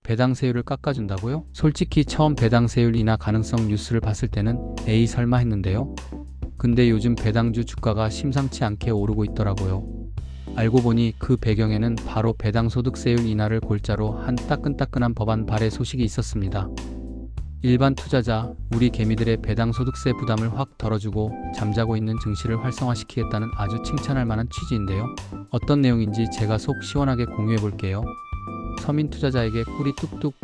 배당세율을 깎아준다고요? 솔직히 처음 배당세율 인하 가능성 뉴스를 봤을 때는 에이 설마 했는데요. 근데 요즘 배당주 주가가 심상치 않게 오르고 있더라고요. 알고 보니 그 배경에는 바로 배당소득세율 인하를 골자로 한 따끈따끈한 법안 발의 소식이 있었습니다. 일반 투자자, 우리 개미들의 배당소득세 부담을 확 덜어주고 잠자고 있는 증시를 활성화시키겠다는 아주 칭찬할 만한 취지인데요. 어떤 내용인지 제가 속 시원하게 공유해 볼게요. 서민 투자자에게 꿀이 뚝뚝,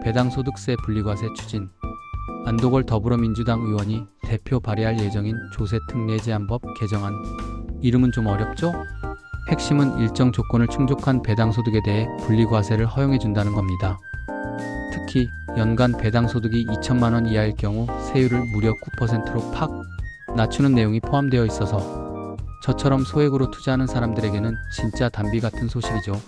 배당소득세 분리과세 추진. 안도걸 더불어민주당 의원이 대표 발의할 예정인 조세특례 제한법 개정안. 이름은 좀 어렵죠? 핵심은 일정 조건을 충족한 배당소득에 대해 분리과세를 허용해준다는 겁니다. 특히 연간 배당소득이 2천만 원 이하일 경우 세율을 무려 9%로 팍 낮추는 내용이 포함되어 있어서 저처럼 소액으로 투자하는 사람들에게는 진짜 단비 같은 소식이죠.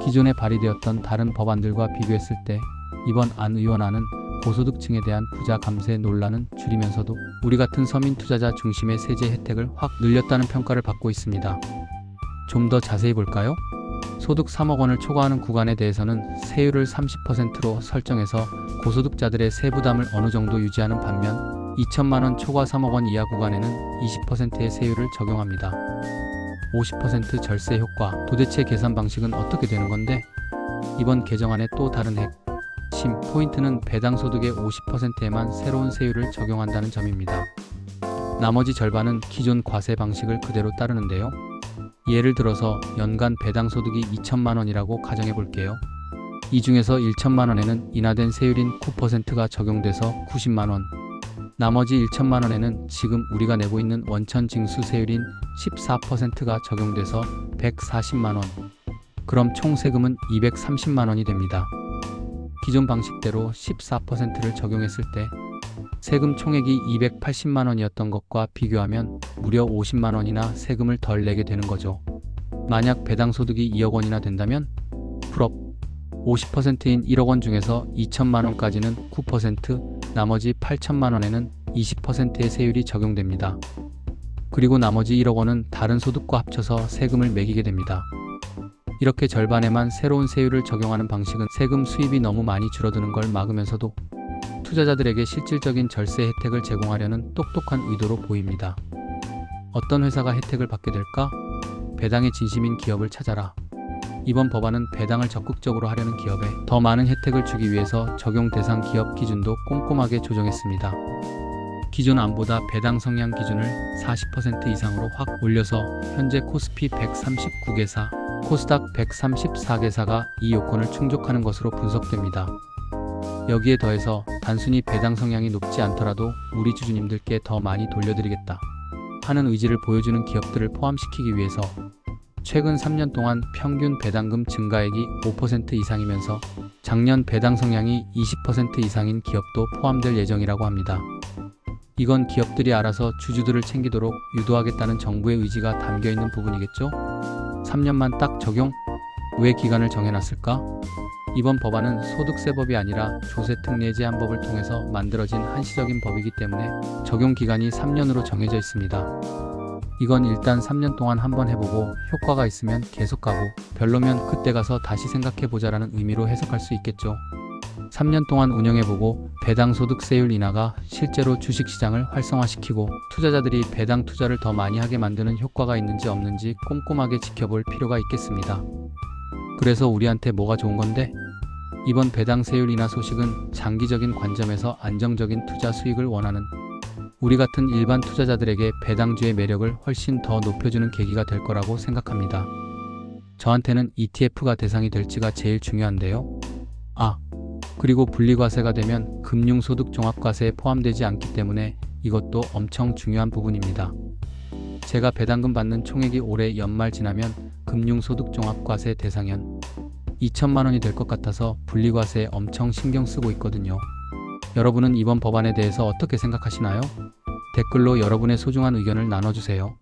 기존에 발의되었던 다른 법안들과 비교했을 때 이번 안 의원안은 고소득층에 대한 부자 감세 논란은 줄이면서도 우리 같은 서민 투자자 중심의 세제 혜택을 확 늘렸다는 평가를 받고 있습니다. 좀 더 자세히 볼까요? 소득 3억 원을 초과하는 구간에 대해서는 세율을 30%로 설정해서 고소득자들의 세부담을 어느 정도 유지하는 반면 2천만 원 초과 3억 원 이하 구간에는 20%의 세율을 적용합니다. 50% 절세 효과, 도대체 계산 방식은 어떻게 되는 건데? 이번 개정안의 또 다른 핵심 포인트는 배당소득의 50%에만 새로운 세율을 적용한다는 점입니다. 나머지 절반은 기존 과세 방식을 그대로 따르는데요. 예를 들어서 연간 배당소득이 2천만 원이라고 가정해 볼게요. 이 중에서 1천만 원에는 인하된 세율인 9%가 적용돼서 90만 원, 나머지 1천만 원에는 지금 우리가 내고 있는 원천 징수 세율인 14%가 적용돼서 140만 원. 그럼 총 세금은 230만 원이 됩니다. 기존 방식대로 14%를 적용했을 때 세금 총액이 280만 원이었던 것과 비교하면 무려 50만 원이나 세금을 덜 내게 되는 거죠. 만약 배당소득이 2억 원이나 된다면 풀업 50%인 1억 원 중에서 2천만 원까지는 9%, 나머지 8천만 원에는 20%의 세율이 적용됩니다. 그리고 나머지 1억 원은 다른 소득과 합쳐서 세금을 매기게 됩니다. 이렇게 절반에만 새로운 세율을 적용하는 방식은 세금 수입이 너무 많이 줄어드는 걸 막으면서도 투자자들에게 실질적인 절세 혜택을 제공하려는 똑똑한 의도로 보입니다. 어떤 회사가 혜택을 받게 될까? 배당에 진심인 기업을 찾아라. 이번 법안은 배당을 적극적으로 하려는 기업에 더 많은 혜택을 주기 위해서 적용 대상 기업 기준도 꼼꼼하게 조정했습니다. 기존 안보다 배당 성향 기준을 40% 이상으로 확 올려서 현재 코스피 139개사, 코스닥 134개사가 이 요건을 충족하는 것으로 분석됩니다. 여기에 더해서 단순히 배당 성향이 높지 않더라도 우리 주주님들께 더 많이 돌려드리겠다 하는 의지를 보여주는 기업들을 포함시키기 위해서 최근 3년 동안 평균 배당금 증가액이 5% 이상이면서 작년 배당 성향이 20% 이상인 기업도 포함될 예정이라고 합니다. 이건 기업들이 알아서 주주들을 챙기도록 유도하겠다는 정부의 의지가 담겨있는 부분이겠죠? 3년만 딱 적용? 왜 기간을 정해놨을까? 이번 법안은 소득세법이 아니라 조세특례 제한법을 통해서 만들어진 한시적인 법이기 때문에 적용 기간이 3년으로 정해져 있습니다. 이건 일단 3년 동안 한번 해보고 효과가 있으면 계속 가고 별로면 그때 가서 다시 생각해보자라는 의미로 해석할 수 있겠죠. 3년 동안 운영해보고 배당소득세율 인하가 실제로 주식시장을 활성화시키고 투자자들이 배당 투자를 더 많이 하게 만드는 효과가 있는지 없는지 꼼꼼하게 지켜볼 필요가 있겠습니다. 그래서 우리한테 뭐가 좋은 건데? 이번 배당세율 인하 소식은 장기적인 관점에서 안정적인 투자 수익을 원하는 우리 같은 일반 투자자들에게 배당주의 매력을 훨씬 더 높여주는 계기가 될 거라고 생각합니다. 저한테는 ETF가 대상이 될지가 제일 중요한데요. 그리고 분리과세가 되면 금융소득종합과세에 포함되지 않기 때문에 이것도 엄청 중요한 부분입니다. 제가 배당금 받는 총액이 올해 연말 지나면 금융소득종합과세 대상연 2천만 원이 될 것 같아서 분리과세에 엄청 신경 쓰고 있거든요. 여러분은 이번 법안에 대해서 어떻게 생각하시나요? 댓글로 여러분의 소중한 의견을 나눠주세요.